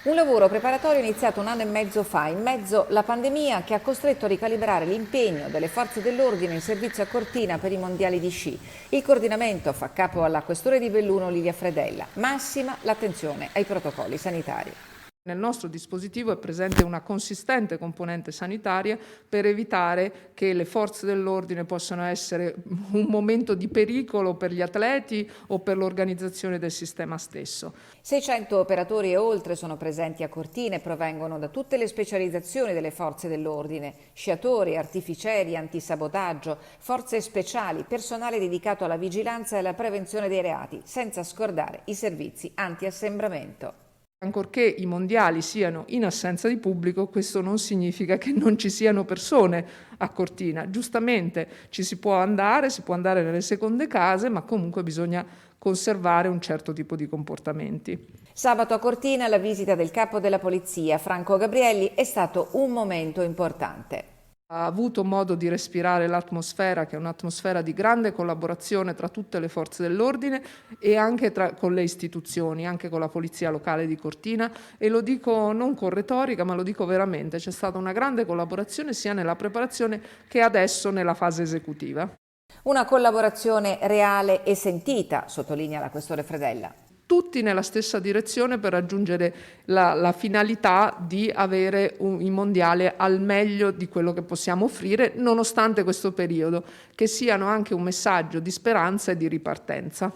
Un lavoro preparatorio iniziato un anno e mezzo fa, in mezzo alla pandemia che ha costretto a ricalibrare l'impegno delle forze dell'ordine in servizio a Cortina per i mondiali di sci. Il coordinamento fa capo alla questore di Belluno Lilia Fredella. Massima l'attenzione ai protocolli sanitari. Nel nostro dispositivo è presente una consistente componente sanitaria per evitare che le forze dell'ordine possano essere un momento di pericolo per gli atleti o per l'organizzazione del sistema stesso. 600 operatori e oltre sono presenti a Cortina e provengono da tutte le specializzazioni delle forze dell'ordine: sciatori, artificieri, antisabotaggio, forze speciali, personale dedicato alla vigilanza e alla prevenzione dei reati, senza scordare i servizi anti-assembramento. Ancorché i mondiali siano in assenza di pubblico, questo non significa che non ci siano persone a Cortina. Giustamente si può andare nelle seconde case, ma comunque bisogna conservare un certo tipo di comportamenti. Sabato a Cortina la visita del capo della polizia, Franco Gabrielli, è stato un momento importante. Ha avuto modo di respirare l'atmosfera, che è un'atmosfera di grande collaborazione tra tutte le forze dell'ordine e anche con le istituzioni, anche con la Polizia Locale di Cortina, e lo dico non con retorica, ma lo dico veramente: c'è stata una grande collaborazione sia nella preparazione che adesso nella fase esecutiva. Una collaborazione reale e sentita, sottolinea la questore Fredella. Tutti nella stessa direzione per raggiungere la finalità di avere il mondiale al meglio di quello che possiamo offrire, nonostante questo periodo, che siano anche un messaggio di speranza e di ripartenza.